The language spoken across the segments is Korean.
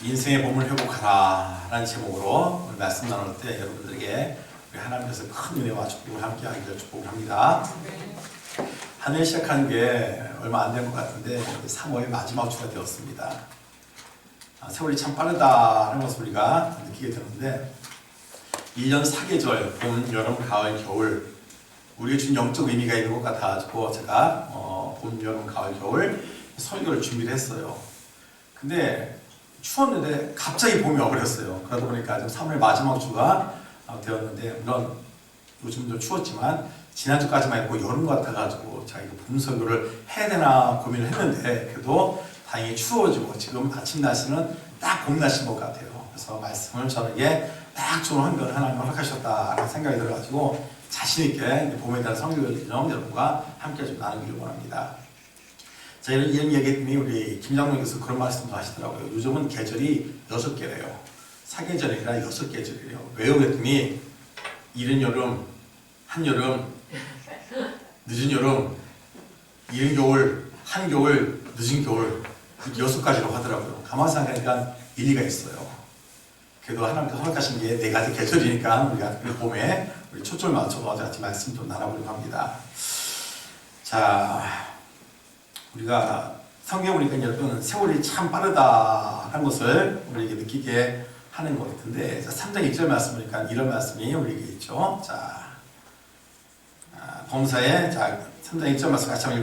인생의 봄을 회복하라 라는 제목으로 오늘 말씀 나눌 때 여러분들에게 우리 하나님께서 큰 은혜와 축복을 함께 하기를 축복을 합니다. 한 해 시작한 게 얼마 안 된 것 같은데 3월의 마지막 주가 되었습니다. 세월이 참 빠르다는 것을 우리가 느끼게 되는데 1년 4계절 봄, 여름, 가을, 겨울 우리에게 준 영적 의미가 있는 것 같아가지고 제가 봄, 여름, 가을, 겨울 설교를 준비를 했어요. 근데 추웠는데 갑자기 봄이 와버렸어요. 그러다 보니까 지금 3월 마지막 주가 되었는데 물론 요즘도 추웠지만 지난주까지만 해도 여름 같아가지고 제가 이거 봄 설교를 해야 되나 고민을 했는데 그래도 다행히 추워지고 지금 아침 날씨는 딱 봄 날씨인 것 같아요. 그래서 말씀을 저에게 딱 좋은 환경을 하나님 허락하셨다라는 생각이 들어가지고 자신있게 봄에 대한 설교를 여러분과 함께 좀 나누기를 원합니다. 자, 이런 얘기했더니 우리 김장동 교수 그런 말씀도 하시더라고요. 요즘은 계절이 6개래요. 사계절이 아니라 6계절이에요. 왜요? 그랬더니 이른 여름, 한여름, 늦은 여름, 이른 겨울, 한겨울, 늦은 겨울 이렇게 6가지로 하더라고요. 가만히 생각하니까 일리가 있어요. 그래도 하나님께서 허락하신 게 4가지 계절이니까 우리가 봄에 우리 초점을 맞춰서 같이 말씀 좀 나눠보려고 합니다. 자, 우리가 성경 보니까 여러분 세월이 참 빠르다는 것을 우리에게 느끼게 하는 것 같은데 3장 1절 말씀 보니까 이런 말씀이 우리에게 있죠. 자, 범사에 3장 1절 말씀 같이 한번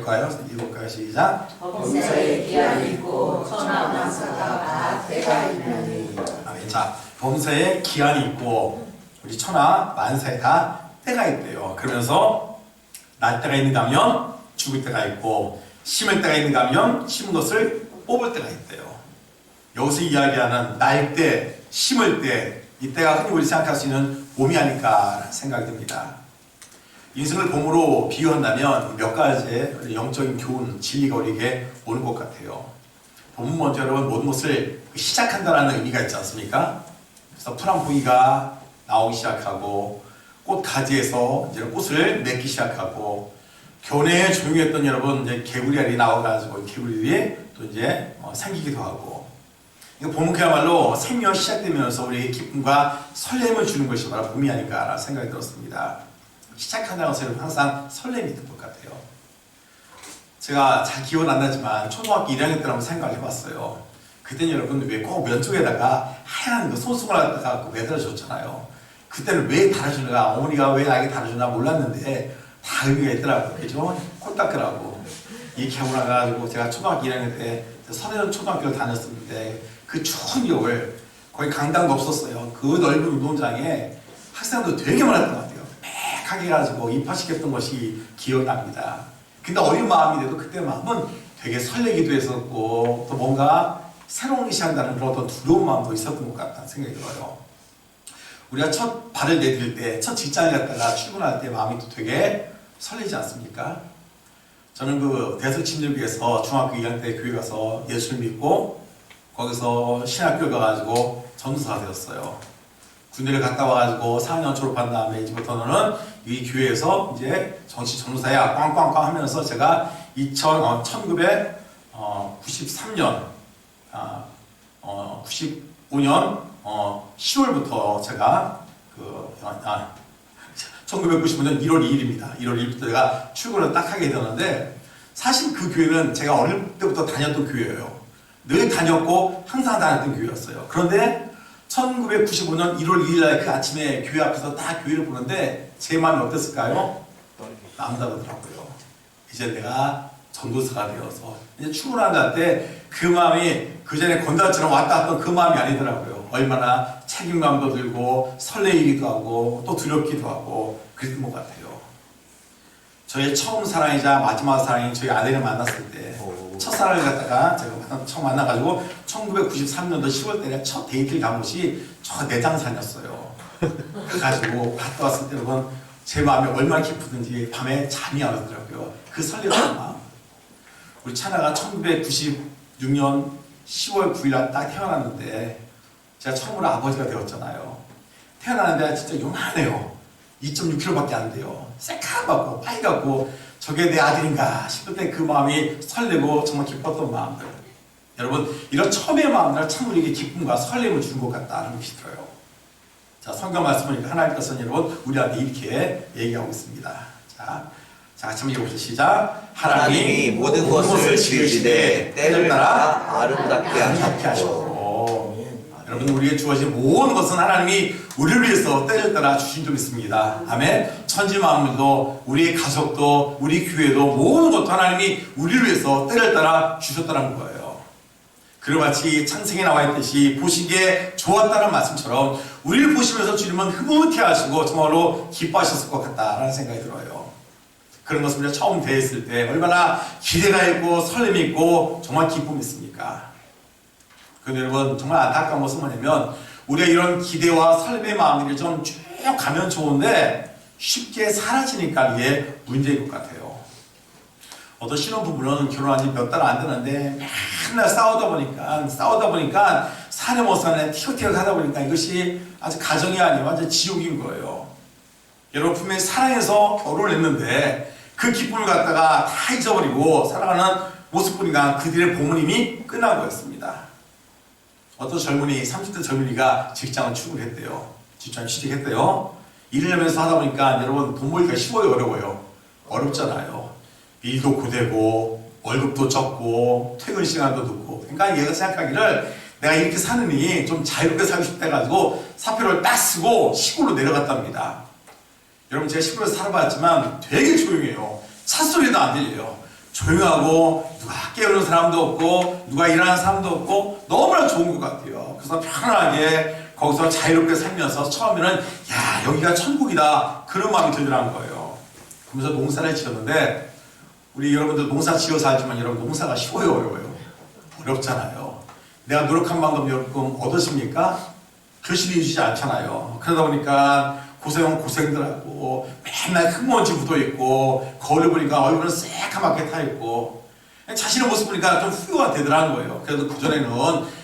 읽을까요? 시작. 범사에 기한이 있고 천하 만사가 다 때가 있나니. 자, 범사에 기한이 있고 우리 천하 만사에 다 때가 있대요. 그러면서 날 때가 있는가 하면 죽을 때가 있고 심을 때가 있는가 하면 심은 것을 뽑을 때가 있대요. 여기서 이야기하는 날 때, 심을 때, 이때가 흔히 우리 생각할 수 있는 봄이 아닐까 생각이 듭니다. 인생을 봄으로 비유한다면 몇 가지의 영적인 교훈, 진리가 우리에게 오는 것 같아요. 봄은 먼저 여러분 모든 것을 시작한다는 의미가 있지 않습니까? 그래서 푸른 포기가 나오기 시작하고 꽃 가지에서 이제 꽃을 맺기 시작하고 겨울에 조용했던 여러분 이제 개구리알이 나와가지고 개구리들이 또 이제 생기기도 하고 이거 봄은 그야말로 생명이 시작되면서 우리에게 기쁨과 설렘을 주는 것이 바로 봄이 아닐까라는 생각이 들었습니다. 시작한다는 것은 항상 설렘이 있는 것 같아요. 제가 잘 기억은 안 나지만 초등학교 1학년 때 한번 생각을 해봤어요. 그때는 여러분 왜 꼭 면쪽에다가 하얀 그 손수건을 갖다가 매달아줬잖아요. 그때는 왜 달아주는가, 어머니가 왜 나에게 달아주나 몰랐는데 다 의미가 있더라고요. 그죠? 코 닦으라고. 이렇게 하고 나가지고 제가 초등학교 1학년 때 서대전 초등학교를 다녔었는데 그 추운 겨울 거의 강당도 없었어요. 그 넓은 운동장에 학생도 되게 많았던 것 같아요. 빽하게 해가지고 입학시켰던 것이 기억납니다. 근데 어린 마음인데도 그때 마음은 되게 설레기도 했었고 또 뭔가 새로운 일 시작한다는 그런 어떤 두려운 마음도 있었던 것 같다는 생각이 들어요. 우리가 첫 발을 내딜 때, 첫 직장에 갔다가 출근할 때 마음이 또 되게 설레지 않습니까? 저는 그 대서침례교에서 중학교 2학년 때 교회 가서 예수를 믿고 거기서 신학교 가가지고 전도사가 되었어요. 군대를 갔다 와가지고 4학년 졸업한 다음에 이제부터는 이 교회에서 이제 정치 전도사야 꽝꽝꽝 하면서 제가 1993년 95년 10월부터 제가 1995년 1월 2일입니다. 1월 2일부터 제가 출근을 딱 하게 되는데 사실 그 교회는 제가 어릴 때부터 다녔던 교회예요. 늘 다녔고 항상 다녔던 교회였어요. 그런데 1995년 1월 2일 날 그 아침에 교회 앞에서 딱 교회를 보는데 제 마음이 어땠을까요? 남다르더라고요. 이제 내가 전도사가 되어서 이제 출근한다 때 그 마음이 그 전에 건달처럼 왔다 갔던 그 마음이 아니더라고요. 얼마나 책임감도 들고 설레이기도 하고 또 두렵기도 하고 그랬던 것 같아요. 저의 처음 사랑이자 마지막 사랑인 저희 아내를 만났을 때 첫사랑을 갖다가 제가 처음 만나가지고 1993년도 10월달에 첫 데이트를 간 곳이 저 내장산이었어요. 그래가지고 갔다 왔을 때 여러분 제 마음이 얼마나 기쁘든지 밤에 잠이 안 오더라고요. 그 설레는 마음. 우리 차나가 1996년 10월 9일 날 딱 태어났는데 제가 처음으로 아버지가 되었잖아요. 태어나는데 진짜 요만해요. 2.6kg밖에 안 돼요. 새카맣고 빨갛고 저게 내 아들인가 싶을 때 그 마음이 설레고 정말 기뻤던 마음들. 여러분 이런 처음의 마음이라 참 우리에게 기쁨과 설렘을 주는 것 같다는 것이 들어요. 자, 성경 말씀을 보니까 하나님께서는 여러분 우리한테 이렇게 얘기하고 있습니다. 자, 같이 한번 읽어보시죠. 시작. 하나님이 모든 것을 지으시되 때를 따라 아름답게 하셨고. 여러분 우리에게 주어진 모든 것은 하나님이 우리를 위해서 때를 따라 주신 줄 믿습니다. 아멘. 천지 만물도 우리의 가족도 우리 교회도 모든 것도 하나님이 우리를 위해서 때를 따라 주셨다는 거예요. 그와 같이 창세기에 나와 있듯이 보시기에 좋았다는 말씀처럼 우리를 보시면서 주님은 흐뭇해 하시고 정말로 기뻐하셨을 것 같다라는 생각이 들어요. 그런 것을 우리가 처음 대했을 때 얼마나 기대가 있고 설렘이 있고 정말 기쁨이 있습니까? 그런데 여러분 정말 안타까운 것은 뭐냐면 우리가 이런 기대와 설렘의 마음들이 좀 쭉 가면 좋은데 쉽게 사라지니까 이게 문제인 것 같아요. 어떤 신혼부부는 결혼한 지 몇 달 안 되는데 맨날 싸우다 보니까 사내 못 사내 티격태격 하다 보니까 이것이 아주 가정이 아니라 완전 지옥인 거예요. 여러분 분명히 사랑해서 결혼을 했는데 그 기쁨을 갖다가 다 잊어버리고 살아가는 모습 보니까 그들의 부모님이 끝난 거였습니다. 어떤 젊은이, 30대 젊은이가 직장을 출근했대요. 직장 취직했대요. 일을 하면서 하다 보니까 여러분 돈 벌기가 쉬워요, 어려워요? 어렵잖아요. 일도 고되고 월급도 적고 퇴근 시간도 늦고. 그러니까 얘가 생각하기를 내가 이렇게 사느니 좀 자유롭게 살고 싶다 해가지고 사표를 딱 쓰고 시골로 내려갔답니다. 여러분 제가 시골에서 살아봤지만 되게 조용해요. 찻소리도 안 들려요. 조용하고 누가 깨우는 사람도 없고 누가 일하는 사람도 없고 너무나 좋은 것 같아요. 그래서 편안하게 거기서 자유롭게 살면서 처음에는 야 여기가 천국이다 그런 마음이 들더라는 거예요. 그러면서 농사를 지었는데 우리 여러분들 농사 지어서 알지만 여러분 농사가 쉬워요 어려워요? 어렵잖아요. 내가 노력한 만큼 여러분 얻으십니까? 결실이 이루어지지 않잖아요. 그러다 보니까 고생은 고생들하고 맨날 흙먼지 묻어있고 거울을 보니까 얼굴은 새카맣게 타있고 자신의 모습 보니까 좀 후회가 되더라는 거예요. 그래도 그전에는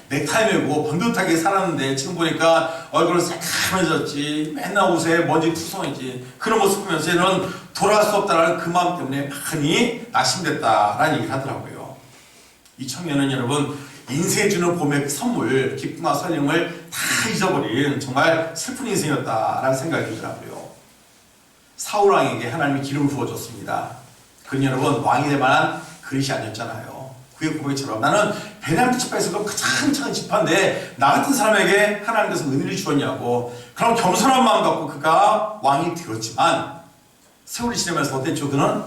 넥타이 메고 번듯하게 살았는데 지금 보니까 얼굴은 새카매졌지 맨날 옷에 먼지 투성이지 그런 모습 보면서 얘는 돌아갈 수 없다는 그 마음 때문에 많이 낙심됐다라는 얘기를 하더라고요. 이 청년은 여러분 인생이 주는 봄의 선물, 기쁨과 설렘을 다 잊어버린 정말 슬픈 인생이었다라는 생각이 들더라고요. 사울 왕에게 하나님이 기름을 부어줬습니다. 그는 여러분 왕이 될 만한 그릇이 아니었잖아요. 그의 고백처럼 나는 베냐민 지파에서도 가장 작은 지파인데 나 같은 사람에게 하나님께서 은혜를 주었냐고. 그런 겸손한 마음 갖고 그가 왕이 되었지만 세월이 지나면서 어땠죠? 그는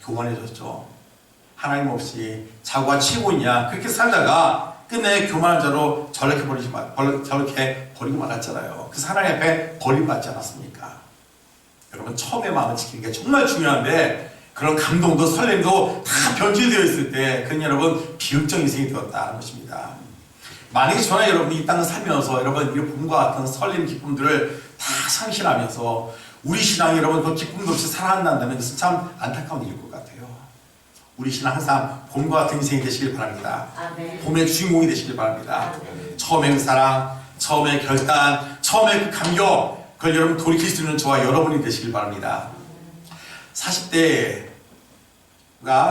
교만해졌죠. 하나님 없이 자고가 치고 있냐 그렇게 살다가 끝내 교만한 자로 저렇게 버리고 말았잖아요. 그래서 하나님 앞에 버림받지 않았습니까? 여러분 처음에 마음을 지키는 게 정말 중요한데 그런 감동도 설렘도 다 변질되어 있을 때 그는 여러분 비극적 인생이 되었다는 것입니다. 만약에 저나 여러분이 이 땅을 살면서 여러분 이 봄과 같은 설렘 기쁨들을 다 상실하면서 우리 신앙이 여러분 그 기쁨도 없이 살아간다면 그것은 참 안타까운 일일 것 같아요. 우리 신앙 항상 봄과 같은 인생이 되시길 바랍니다. 아멘. 봄의 주인공이 되시길 바랍니다. 아멘. 처음의 그 사랑, 처음의 결단, 처음의 그 감격 그걸 여러분 돌이킬 수 있는 저와 여러분이 되시길 바랍니다. 40대가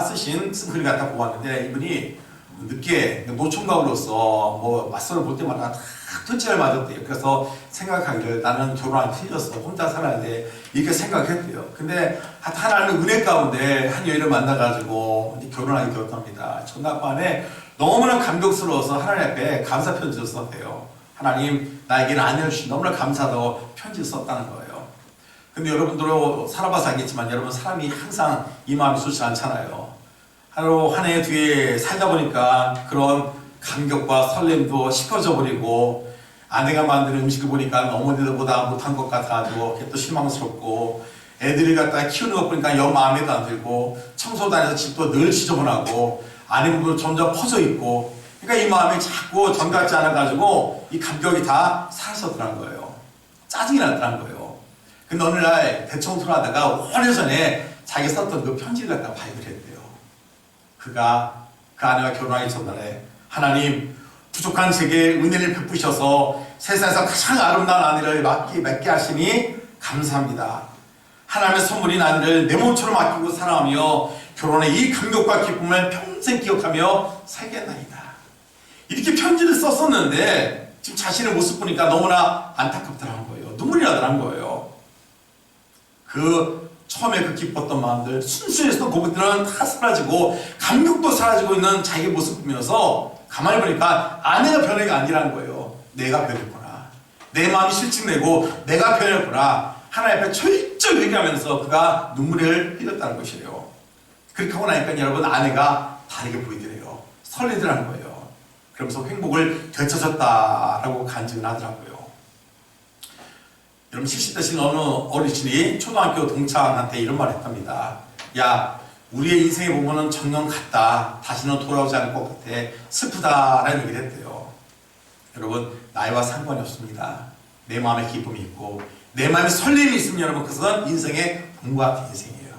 쓰신 글을 갖다 보았는데 이분이 늦게 노총각으로서 뭐 맞선을 볼 때마다 다 터치를 맞았대요. 그래서 생각하기를 나는 결혼하기 틀렸어. 혼자 살아야 돼. 이렇게 생각했대요. 근데 하나님의 은혜 가운데 한 여인을 만나가지고 결혼하게 되었답니다. 전날 밤에 너무나 감격스러워서 하나님 앞에 감사 편지를 썼대요. 하나님 나에게는 아내를 주신 너무나 감사하다고 편지를 썼다는 거예요. 근데 여러분들도 살아봐서 알겠지만 여러분 사람이 항상 이 마음이 좋지 않잖아요. 하루 한 해 뒤에 살다 보니까 그런 감격과 설렘도 식어져 버리고 아내가 만드는 음식을 보니까 어머니들보다 못한 것 같아가지고 또 실망스럽고 애들을 갖다가 키우는 것 보니까 영 마음에도 안 들고 청소 다녀서 집도 늘 지저분하고 아내 부분도 점점 퍼져 있고 그러니까 이 마음이 자꾸 정같지 않아가지고 이 감격이 다 사라졌더란 거예요. 짜증이 났더란 거예요. 근데 어느 날 대청소를 하다가 오래전에 자기 썼던 그 편지를 갖다가 발견했대요. 그가 그 아내와 결혼하기 전날에 하나님 부족한 제게 은혜를 베푸셔서 세상에서 가장 아름다운 아내를 맺게 하시니 감사합니다. 하나님의 선물인 아내를 내 몸처럼 아끼고 사랑하며 결혼의 이 감격과 기쁨을 평생 기억하며 살겠나이다. 이렇게 편지를 썼었는데 지금 자신의 모습 보니까 너무나 안타깝더라는 거예요. 눈물이 나더라는 거예요. 그 처음에 그 기뻤던 마음들, 순수했던 그것들은 다 사라지고 감격도 사라지고 있는 자기의 모습 보면서 가만히 보니까 아내가 변해가 아니라는 거예요. 내가 변했구나. 내 마음이 실증내고 내가 변했구나. 하나님 앞에 철저히 회개하면서 그가 눈물을 흘렸다는 것이에요. 그렇게 하고 나니까 여러분 아내가 다르게 보이더래요. 설레더라는 거예요. 그러면서 행복을 되찾았다라고 간증을 하더라고요. 여러분 70대 되신 어느 어르신이 초등학교 동창한테 이런 말을 했답니다. 야, 우리의 인생에 보면은 정녕 같다. 다시는 돌아오지 않을 것 같아. 슬프다라는 얘기를 했대요. 여러분 나이와 상관이 없습니다. 내 마음에 기쁨이 있고 내 마음에 설렘이 있으면 여러분 그것은 인생의 봄과 같은 인생이에요.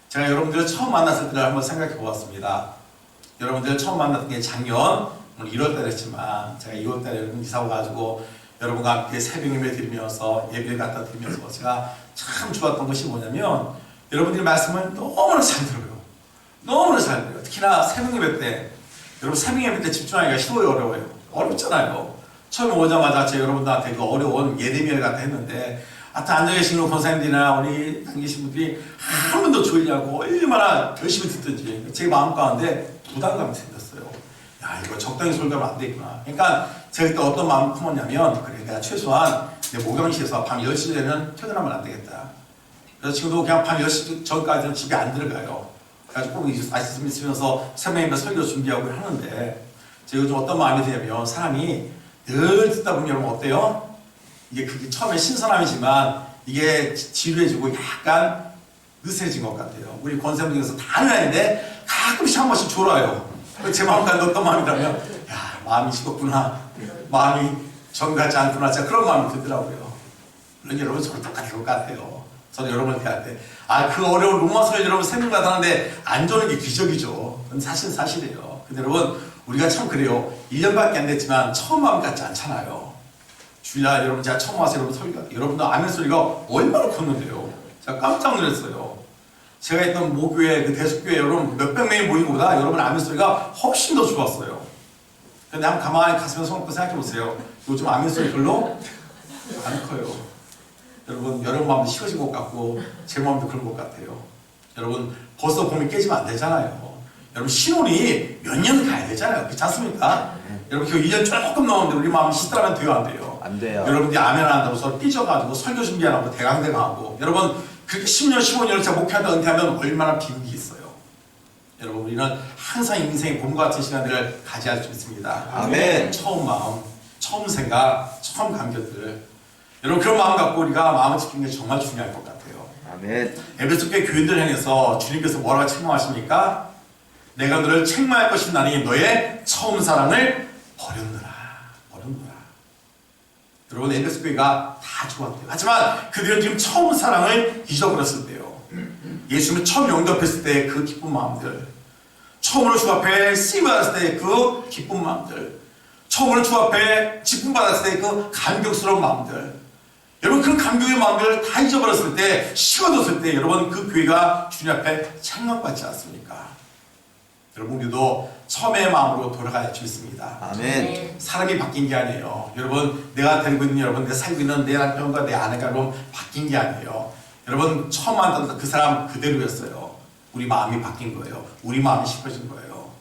제가 여러분들을 처음 만났을 때를 한번 생각해 보았습니다. 여러분들 처음 만났던 게 작년 오늘 1월달이었지만 제가 2월달에 이사 와가지고 여러분과 함께 새벽 예배 드리면서 예배를 갖다 드리면서 제가 참 좋았던 것이 뭐냐면 여러분들이 말씀을 너무나 잘 들어요. 너무나 잘 들어요. 특히나 새벽 예배 때 여러분 새벽 예배 때 집중하기가 쉬워요, 어려워요? 어렵잖아요. 처음에 오자마자 제가 여러분들한테 그 어려운 예레미야를 갖다 했는데 앞에 앉아 계신 권사님들이나 우리 당 계신 분들이 한 번도 조이냐고 얼마나 열심히 듣든지 제 마음 가운데 부담감이 생겼어요. 야, 이거 적당히 설교하면 안 되겠구나. 그러니까 제가 그때 어떤 마음을 품었냐면 그래 내가 최소한 내 모경시에서 밤 10시 전에는 퇴근하면 안 되겠다. 그래서 지금도 그냥 밤 10시 전까지는 집에 안 들어가요. 그래가지고 꼭 말씀 있으면서 새벽에 설교 준비하고 하는데 제가 요즘 어떤 마음이 드냐면 사람이 늘 듣다 보면 여러분 어때요? 이게 그게 처음에 신선함이지만 이게 지루해지고 약간 느슨해진 것 같아요. 우리 권사님 중에서 다는 아닌데 가끔씩 한 번씩 졸아요. 제 마음까지 어떤 마음이라면 야 마음이 식었구나. 마음이 정 같지 않구나. 진짜 그런 마음이 들더라고요. 물론 여러분 저랑 똑같을 것 같아요. 저는 여러분한테 할 때 그 어려운 로마서를 여러분 생각만 하는데 안 조는 게 기적이죠. 그건 사실이에요. 근데 여러분 우리가 참 그래요. 1년밖에 안 됐지만 처음 마음 같지 않잖아요. 주일날 여러분 제가 처음 와서 여러분 소리가 여러분들 아멘 소리가 얼마나 컸는데요. 제가 깜짝 놀랐어요. 제가 있던 모교회 그 대숙교회 여러분 몇백 명이 모인 것보다 여러분 아멘 소리가 훨씬 더 좋았어요. 근데 한번 가만히 가슴에 손 얹고 생각해 보세요. 요즘 아멘 소리 별로 안 커요. 여러분 마음도 식어진 것 같고 제 마음도 그런 것 같아요. 여러분 벌써 봄이 깨지면 안 되잖아요. 여러분 신혼이 몇 년 가야 되잖아요. 그렇지 않습니까? 여러분 그 1년 조금 넘었는데 우리 마음이 시들하면 돼요, 안 돼요? 안 돼요. 여러분들이 아멘 안 한다고 서로 삐져가지고 설교 준비 안 하고 대강대강하고 여러분 그렇게 10년, 15년을 제가 목회하다 은퇴하면 얼마나 비극이 있어요. 여러분 우리는 항상 인생의 봄과 같은 시간들을 가져야 할 수 있습니다. 아멘. 처음 마음, 처음 생각, 처음 감격들 여러분 그런 마음 갖고 우리가 마음을 지키는 게 정말 중요할 것 같아요. 아멘. 에베소 교회 교인들 향해서 주님께서 뭐라고 책망하십니까? 내가 너를 책망할 것이나니 너의 처음 사랑을 버렸느라. 여러분 에베소 교회가 다 좋았대요. 하지만 그들은 지금 처음 사랑을 잊어버렸을 때요. 예수님을 처음 영접했을 때 그 기쁜 마음들, 처음으로 주 앞에 쓰임 받았을 때 그 기쁜 마음들, 처음으로 주 앞에 직분 받았을 때 그 감격스러운 마음들, 여러분 그 감격의 마음들을 다 잊어버렸을 때, 식어졌을 때 여러분 그 교회가 주님 앞에 책망받지 않습니까? 여러분 우리도 처음의 마음으로 돌아가야 주있습니다. 아멘. 사람이 바뀐 게 아니에요. 여러분 내가 데리고 있는 여러분, 내가 살고 있는 내 남편과 내 아내가 여러분 바뀐 게 아니에요. 여러분 처음 만났던 그 사람 그대로였어요. 우리 마음이 바뀐 거예요. 우리 마음이 식어진 거예요.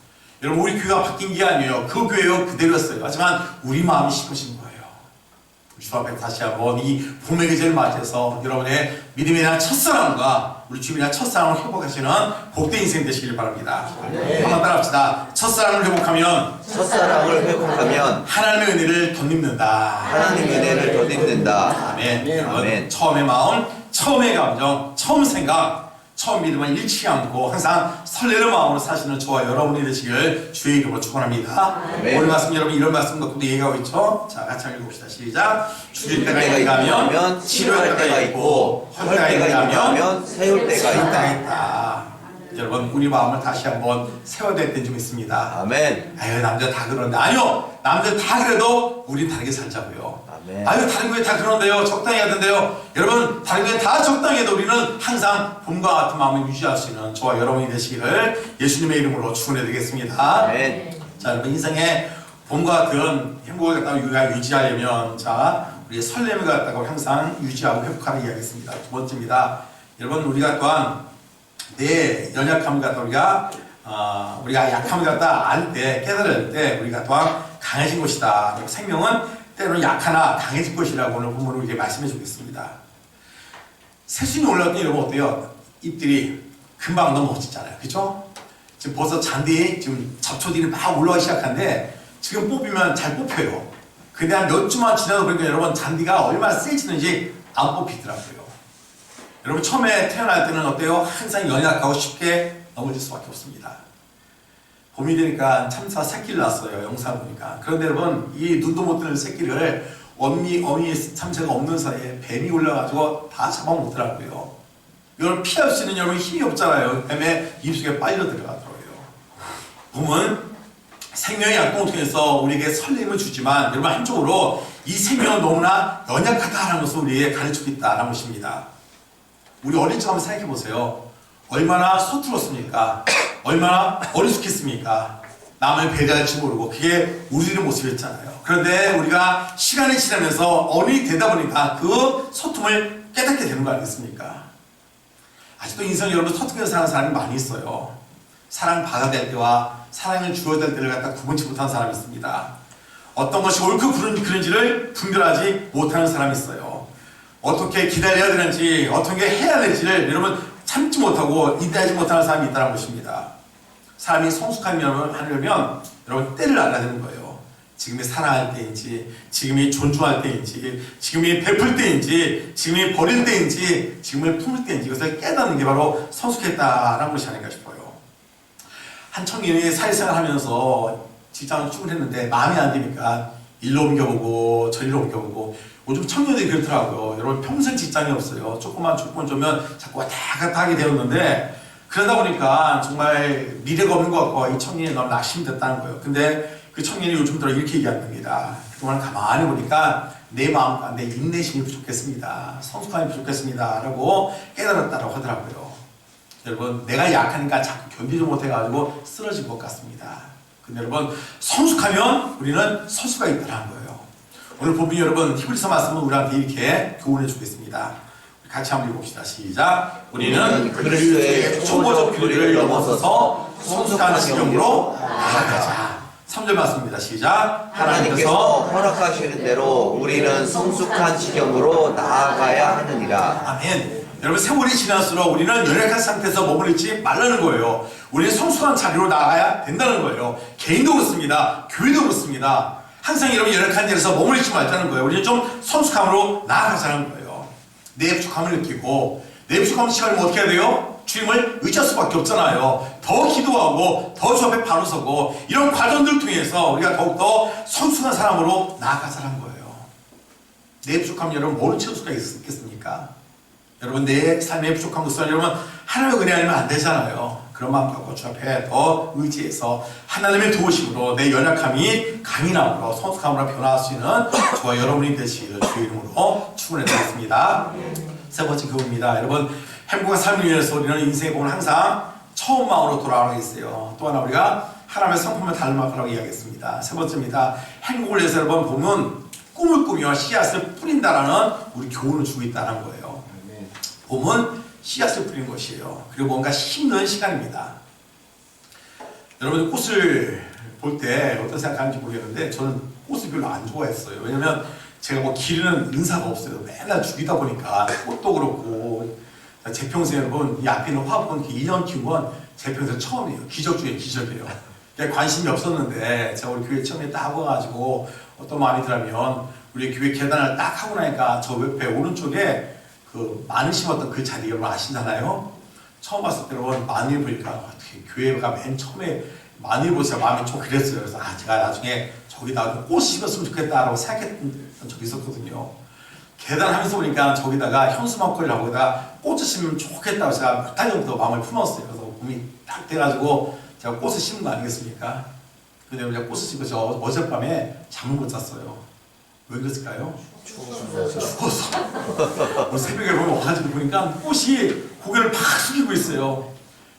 여러분 우리 교회가 바뀐 게 아니에요. 그 교회요 그대로였어요. 하지만 우리 마음이 식어진 거예요. 주 앞에 다시 한번 이 봄의 계절을 맞이해서 여러분의 믿음에 대한 첫사랑과 우리 주님에 대한 첫사랑을 회복하시는 복된 인생 되시길 바랍니다. 네. 한번 따라합시다. 첫사랑을 회복하면 하나님의 은혜를 덧입는다. 하나님의 은혜를 덧입는다. 아멘. 아멘. 처음의 마음, 처음의 감정, 처음 생각, 처음 믿음을 잃지 않고 항상 설레는 마음으로 사시는 저와 여러분이 되시길 주의 이름으로 축원합니다. 네. 오늘 말씀 여러분 이런 말씀 갖고 얘기하고 있죠. 자 같이 읽어봅시다. 시작. 줄일 때가 있다면 치료할 때가 있고 헐 때가 있다면 세울 때가 있다. 있다. 여러분 우리 마음을 다시 한번 세워야 될 때 좀 있습니다. 아멘. 아유 남자 다 그러는데 아니요. 남들 다 그래도 우린 다르게 살자고요. 아멘. 아유 다른 교회 다 그런데요. 적당히 하던데요. 여러분 다른 교회 다 적당히 해도 우리는 항상 봄과 같은 마음을 유지할 수 있는 저와 여러분이 되시기를 예수님의 이름으로 축원해 드리겠습니다. 아멘. 자 자, 여러분 인생의 봄과 같은 행복을 갖다가 우리가 유지하려면 자, 우리의 설렘을 갖다가 항상 유지하고 회복하는 이야기겠습니다. 두 번째입니다. 여러분 우리가 또한 내 연약함을 갖다 우리가 약함을 갖다 알 때 깨달을 때 우리가 또한 강해진 것이다. 생명은 때로는 약하나 강해질 것이라고 오늘 본문으로 이렇게 말씀해 주겠습니다. 새순이 올라올 때 여러분 어때요? 잎들이 금방 넘어지잖아요. 그죠? 지금 벌써 잔디 지금 잡초들이 막 올라가기 시작한데 지금 뽑히면 잘 뽑혀요. 근데 한 몇 주만 지나도 보니까 여러분 잔디가 얼마나 세지는지 안 뽑히더라고요. 여러분 처음에 태어날 때는 어때요? 항상 연약하고 쉽게 넘어질 수밖에 없습니다. 봄이 되니까 참사 새끼를 낳았어요. 영상 보니까. 그런데 여러분 이 눈도 못 뜨는 새끼를 어미 참새가 없는 사이에 뱀이 올라가지고 다 잡아먹더라고요. 이걸 피할 수 있는 여러분 힘이 없잖아요. 뱀의 입속에 빨려 들어가더라고요. 봄은 생명의 약동을 통해서 우리에게 설렘을 주지만 여러분 한쪽으로 이 생명은 너무나 연약하다는 것을 우리에게 가르치고 있다는 것입니다. 우리 어릴 적 한번 생각해 보세요. 얼마나 서툴었습니까? 얼마나 어리숙했습니까? 남을 배려할 줄 모르고 그게 우리들의 모습이었잖아요. 그런데 우리가 시간이 지나면서 어른이 되다 보니까 그 서툼을 깨닫게 되는 거 아니겠습니까? 아직도 인생 여러분 서툴게 사는 사람이 많이 있어요. 사랑 받아야 될 때와 사랑을 주어야 될 때를 갖다 구분치 못하는 사람이 있습니다. 어떤 것이 옳고 그른지를 분별하지 못하는 사람이 있어요. 어떻게 기다려야 되는지 어떻게 해야 될지를 여러분 참지 못하고 인내하지 못하는 사람이 있다는 것입니다. 사람이 성숙하려면 여러분 때를 알아야 되는 거예요. 지금이 사랑할 때인지 지금이 존중할 때인지 지금이 베풀 때인지 지금이 버릴 때인지 지금을 품을 때인지 이것을 깨닫는 게 바로 성숙했다라는 것이 아닌가 싶어요. 한 청년이 사회생활 하면서 직장을 쭉 했는데 마음이 안 드니까 일로 옮겨보고 저리로 옮겨보고 요즘 청년들이 그렇더라고요. 여러분 평생 직장이 없어요. 조금만 조건 주면 자꾸 왔다 갔다 하게 되었는데 그러다 보니까 정말 미래가 없는 것 같고 이 청년이 너무 낙심됐다는 거예요. 근데 그 청년이 요즘 들어 이렇게 얘기합니다. 그동안 가만히 보니까 내 마음과 내 인내심이 부족했습니다. 성숙함이 부족했습니다. 라고 깨달았다고 하더라고요. 여러분 내가 약하니까 자꾸 견디지 못해가지고 쓰러진 것 같습니다. 근데 여러분 성숙하면 우리는 설 수가 있다는 거예요. 오늘 본문 여러분 히브리서 말씀은 우리한테 이렇게 교훈해 주겠습니다. 같이 한번 읽어봅시다. 시작. 우리는 그리스도의 초보적 교리를 넘어서서 성숙한 지경으로 나아가자. 3절 말씀입니다. 시작. 하나님께서 허락하시는 대로 우리는 성숙한 지경으로 나아가야 하느니라. 아멘. 여러분 세월이 지날수록 우리는 연약한 상태에서 머무르지 말라는 거예요. 우리는 성숙한 자리로 나아가야 된다는 거예요. 개인도 그렇습니다. 교회도 그렇습니다. 항상 여러분 연약한 자리에서 머무르지 말자는 거예요. 우리는 좀 성숙함으로 나아가자는 거예요. 내 부족함을 느끼고 내 부족함을 시간을 어떻게 해야 돼요? 주님을 의지할 수밖에 없잖아요. 더 기도하고 더 주 앞에 바로 서고 이런 과정들을 통해서 우리가 더욱더 성숙한 사람으로 나아가자는 거예요. 내 부족함 여러분 모른 채울 수가 있겠습니까? 여러분 내 삶의 부족한 것을 여러분 하나님의 은혜 아니면 안 되잖아요. 그런 마음 갖고 주 앞에 더 의지해서 하나님의 도우심으로 내 연약함이 강인함으로 성숙함으로 변화할 수 있는 저와 여러분이 되시기를 주의 이름으로 축원해 드리겠습니다. 세 번째 교훈입니다. 여러분 행복한 삶을 위해서 우리는 인생의 복은 항상 처음 마음으로 돌아가게 있어요. 또 하나 우리가 하나님의 성품을 닮아가라고 이야기했습니다. 세 번째입니다. 행복을 위해서 여러분 봄은 꿈을 꾸며 씨앗을 뿌린다라는 우리 교훈을 주고 있다는 거예요. 봄은 씨앗을 뿌리는 것이에요. 그리고 뭔가 심는 시간입니다. 여러분 꽃을 볼 때 어떤 생각하는지 모르겠는데 저는 꽃을 별로 안 좋아했어요. 왜냐면 제가 뭐 기르는 은사가 없어요. 맨날 죽이다 보니까 꽃도 그렇고 제 평생 여러분 이 앞에 있는 화분 1년 키운 건 제 평생 처음이에요. 기적 중에 기적이에요. 관심이 없었는데 제가 우리 교회 처음에 딱 와가지고 어떤 마음이 들냐면 우리 교회 계단을 딱 하고 나니까 저 옆에 오른쪽에 그 마늘 심었던 그 자리 여러분 아시잖아요? 처음 봤을 때 여러분 마늘 보니까 어떻게 교회가 맨 처음에 마늘 보니까 마음이 좀 그랬어요. 그래서 제가 나중에 저기다가 꽃 심었으면 좋겠다라고 생각했던 적이 있었거든요. 계단하면서 보니까 저기다가 현수막걸리 하고다가 꽃을 심으면 좋겠다고 제가 몇 달 전부터 마음을 품었어요. 그래서 봄이 딱 돼가지고 제가 꽃을 심은 거 아니겠습니까? 근데 제가 꽃을 심어서 어젯밤에 잠을 못 잤어요. 왜 그랬을까요? 죽었어. 오늘 새벽에 보면 와가지고 보니까 꽃이 고개를 팍 숙이고 있어요.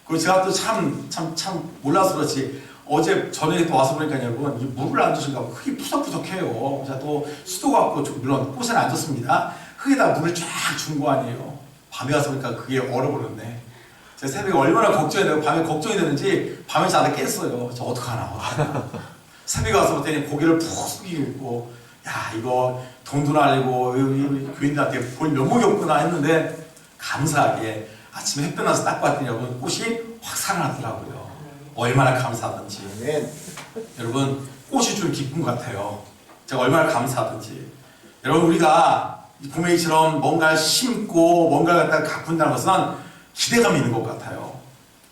그리고 제가 또 참 몰라서 그렇지 어제 저녁에 또 와서 보니까 여러분 이 물을 안 주신가 봐. 흙이 푸석푸석해요. 자, 또 수도 갖고 물론 꽃은 안 좋습니다. 흙에다 물을 쫙 준 거 아니에요. 밤에 와서 보니까 그게 얼어버렸네. 제가 새벽에 얼마나 걱정이 되고 밤에 걱정이 되는지 밤에 자다 깼어요. 저 어떡하나. 새벽에 와서 봤더니 고개를 푹 숙이고 있고 야 이거 돈도 날리고 교인들한테 볼 면목이 없구나 했는데 감사하게 아침에 햇볕 나서 딱 봤더니 여러분 꽃이 확 살아나더라고요. 얼마나 감사하든지. 아멘. 여러분 꽃이 좀 기쁜 것 같아요. 제가 얼마나 감사하든지. 여러분 우리가 봄에이처럼 뭔가를 심고 뭔가를 갖다가 가꾼다는 것은 기대감이 있는 것 같아요.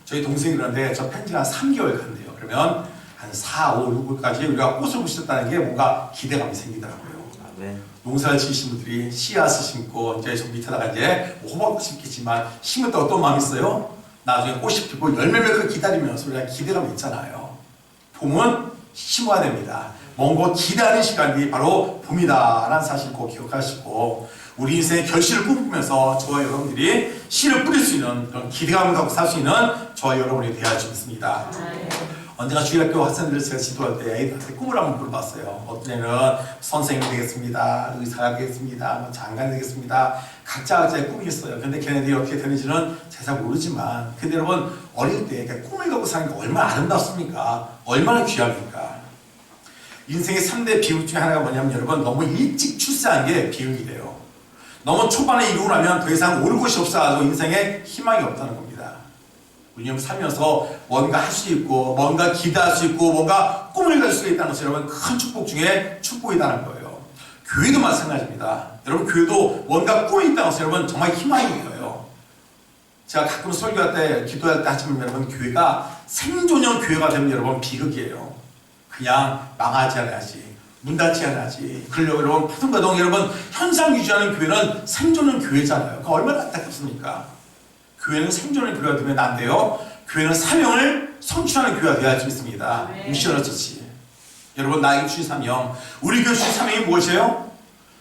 저희 동생이 그런데 저 편지가 한 3개월 간대요. 그러면 한 4, 5, 6월까지 우리가 꽃을 보셨다는 게 뭔가 기대감이 생기더라고요. 아멘. 농사를 지으신 분들이 씨앗을 심고 이제 저 밑에다가 이제 호박도 심겠지만 심을 때 어떤 마음이 있어요? 나중에 꽃이 피고 열매를 기다리면서 우리가 기대감이 있잖아요. 봄은 심어야 됩니다. 뭔가 기다리는 시간이 바로 봄이다라는 사실 꼭 기억하시고 우리 인생의 결실을 꿈꾸면서 저와 여러분들이 씨를 뿌릴 수 있는 그런 기대감을 갖고 살 수 있는 저와 여러분이 되어야 좋겠습니다. 언제가 주일학교 학생들을 제가 지도할 때 애들한테 꿈을 한번 물어봤어요. 어떤 애는 선생님이 되겠습니다. 의사가 되겠습니다. 뭐 장관이 되겠습니다. 각자의 꿈이 있어요. 근데 걔네들이 어떻게 되는지는 잘 모르지만 근데 여러분 어릴 때 꿈을 갖고 사는 게 얼마나 아름답습니까? 얼마나 귀합니까? 인생의 3대 비극 중에 하나가 뭐냐면 여러분 너무 일찍 출세한 게 비극이 돼요. 너무 초반에 이루고 나면 더 이상 올 곳이 없어가지고 인생에 희망이 없다는 겁니다. 우리는 살면서 뭔가 할 수 있고 뭔가 기대할 수 있고 뭔가 꿈을 갈 수 있다는 것은 여러분 큰 축복 중에 축복이라는 거예요. 교회도 마찬가지입니다. 여러분 교회도 뭔가 꿈이 있다는 것은 여러분 정말 희망이 있어요. 제가 가끔 설교할 때 기도할 때 하지만 여러분 교회가 생존형 교회가 되면 여러분 비극이에요. 그냥 망하지 않아야지 문 닫지 않아야지 그러려고 여러분 파동가동 여러분 현상 유지하는 교회는 생존형 교회잖아요. 그거 얼마나 안타깝습니까? 교회는 생존의 교회가 되면 안 돼요. 교회는 사명을 성취하는 교회가 되어야 있습니다. 미션을 쳤지. 여러분 나에게 주신 사명, 우리 교회 주신 사명이 무엇이에요?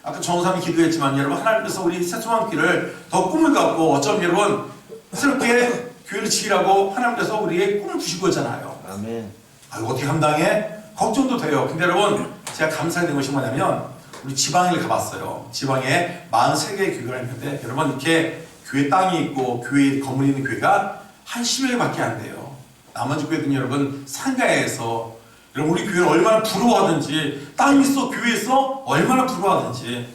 아까 정사님이 기도했지만 여러분 하나님께서 우리 새소망길을 더 꿈을 갖고 어쩌면 여러분 새롭게 교회를 지으라고 하나님께서 우리에게 꿈을 주신 거잖아요. 아멘. 아이고 어떻게 감당해? 걱정도 돼요. 근데 여러분 제가 감사한 것이 뭐냐면 우리 지방을 가봤어요. 지방에 43개의 교회가 있는데 여러분 이렇게 교회 땅이 있고 교회 건물이 있는 교회가 한 10여 개밖에 안 돼요. 나머지 교회들은 여러분 상가에서 여러분 우리 교회를 얼마나 부러워하든지 땅이 있어 교회 있어 얼마나 부러워하든지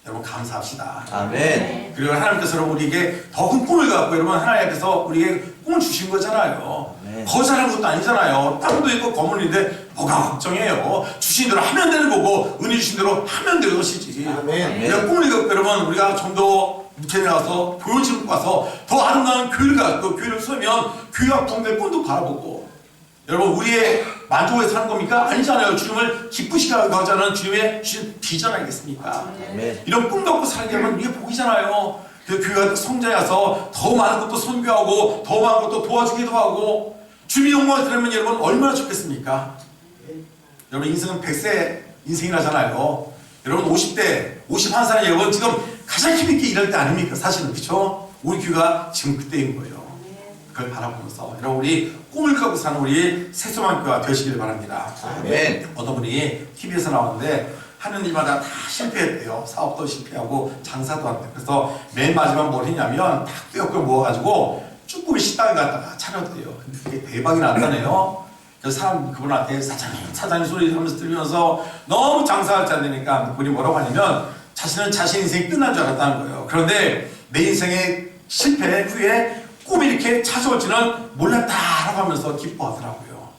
여러분 감사합시다. 아멘. 그리고 하나님께서 여러분 우리에게 더 큰 꿈을 갖고 여러분 하나님께서 우리에게 꿈을 주신 거잖아요. 거절하는 것도 아니잖아요. 땅도 있고 건물인데 뭐가 걱정해요. 주신 대로 하면 되는 거고 은혜 주신 대로 하면 되는 것이지. 아멘. 우리가 꿈을 갖고 여러분 우리가 좀 더 무태에 가서 보여지는 곳 가서 더 아름다운 교회를 갖고 교회를 서면 교회와 공대 꿈도 바라보고 여러분 우리의 만족에 사는 겁니까? 아니잖아요. 주님을 기쁘시게 하자는 주님의 주신 비전 아니겠습니까? 아멘. 이런 꿈 갖고 사는 게 우리의 복이잖아요. 그 교회가 성장해서 더 많은 것도 선교하고 더 많은 것도 도와주기도 하고 주님의 영광을 들으면 여러분 얼마나 좋겠습니까? 여러분 인생은 100세 인생이라잖아요. 여러분 50대, 51살 여러분 지금 가장 힘있게 일할 때 아닙니까? 사실은 그렇죠? 우리 교회가 지금 그때인 거예요. 그걸 바라보면서 여러분 우리 꿈을 갖고 사는 우리 새소망교회가 되시길 바랍니다. 아멘. 어떤 분이 TV에서 나왔는데 하는 일마다 다 실패했대요. 사업도 실패하고 장사도 안 돼. 그래서 맨 마지막 뭘 했냐면 다 떼어끌 모아가지고 쭈꾸미 식당에 갔다가 차렸대요. 근데 그게 대박이 났다네요. 그래서 사람 그분한테 사장님 소리 하면서 들으면서 너무 장사할 줄 안 되니까 그분이 뭐라고 하냐면 자신은 자신 인생이 끝난 줄 알았다는 거예요. 그런데 내 인생의 실패 후에 꿈이 이렇게 찾아올지는 몰랐다라고 하면서 기뻐하더라고요.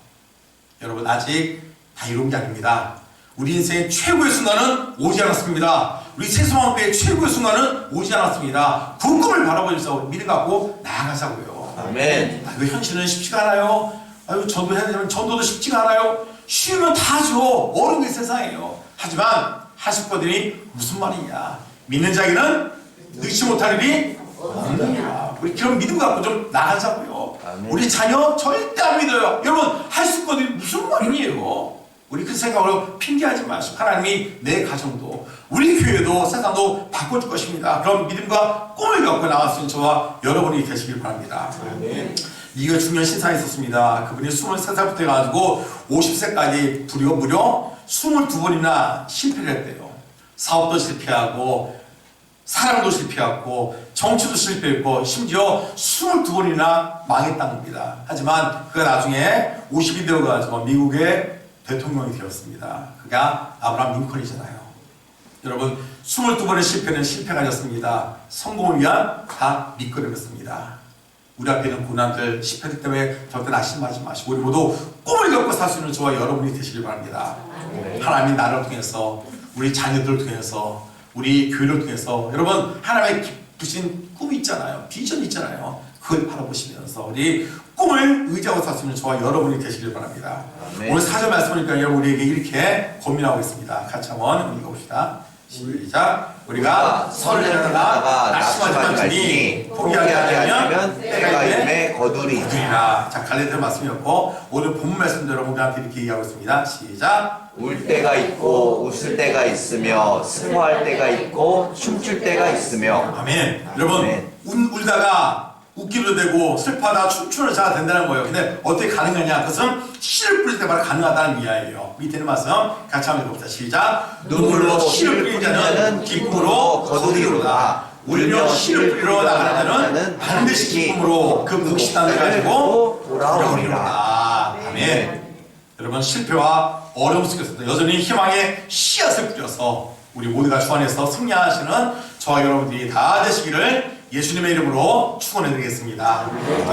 여러분 아직 다 이룬 게 아닙니다. 우리 인생의 최고의 순간은 오지 않았습니다. 우리 새소망교회의 최고의 순간은 오지 않았습니다. 그 꿈을 바라보면서 믿음 갖고 나아가자고요. 아멘. 아, 이거 현실은 쉽지가 않아요. 아유 전도해야 되면 전도도 쉽지가 않아요. 쉬우면 다 하죠. 어려운 게 세상이에요. 하지만 하실 거들이 무슨 말이냐. 믿는 자에게는 늦지 못할 일이 없느니라. 우리 그런 믿음 갖고 좀 나가자고요. 아멘. 우리 자녀 절대 안 믿어요. 여러분 하실 거들이 무슨 말이에요. 우리 그 생각으로 핑계하지 마시고 하나님이 내 가정도 우리 교회도 세상도 바꿔줄 것입니다. 그런 믿음과 꿈을 갖고 나갈 수 있는 저와 여러분이 되시길 바랍니다. 아멘. 미국에 중요한 신사가 있었습니다. 그분이 23살부터 해가지고 50세까지 무려 22번이나 실패를 했대요. 사업도 실패하고 사랑도 실패했고 정치도 실패했고 심지어 22번이나 망했다는 겁니다. 하지만 그가 나중에 50이 되어가지고 미국의 대통령이 되었습니다. 그가 아브라함 링컨이잖아요. 여러분 22번의 실패는 실패가 아니었습니다. 성공을 위한 다 밑거름이었습니다. 우리 앞에 있는 고난들, 실패들 때문에 절대 낙심하지 마시고 우리 모두 꿈을 갖고 살 수 있는 저와 여러분이 되시길 바랍니다. 하나님이 나를 통해서 우리 자녀들을 통해서 우리 교회를 통해서 여러분 하나님의 기쁘신 꿈이 있잖아요. 비전이 있잖아요. 그걸 바라보시면서 우리 꿈을 의지하고 살 수 있는 저와 여러분이 되시길 바랍니다. 아멘. 오늘 사절 말씀이니까 여러분 우리에게 이렇게 고민하고 있습니다. 같이 한번 읽어봅시다. 시작. 우리가 설레다가 낙심하지 말지니 포기하게 하려면 때가 임에 거두리라. 자, 갈라디아 말씀이었고 오늘 본문 말씀도 여러분들한테 이렇게 얘기하고 있습니다. 시작. 울 때가 있고 웃을 때가 있으며 슬퍼할 때가 있고 춤출 때가 있으며. 아멘. 여러분 아멘. 울다가 웃기도 되고 슬퍼하다가 춤추는 자가 된다는 거예요. 근데 어떻게 가능하냐? 그것은 씨를 뿌릴 때마다 가능하다는 이야기예요. 밑에 있는 말씀 같이 한번 읽어봅시다. 시작. 눈물로 씨를 뿌리는 자는 기쁨으로 거두리로다. 울며 씨를 뿌리러 나가는 자는 반드시 기쁨으로 그 묵시 땅을 가지고 돌아오리로다. 아멘. 여러분 실패와 어려움 속에서도 여전히 희망의 씨앗을 뿌려서 우리 모두가 주 안에서 승리하시는 저와 여러분들이 다 되시기를 예수님의 이름으로 축원해 드리겠습니다.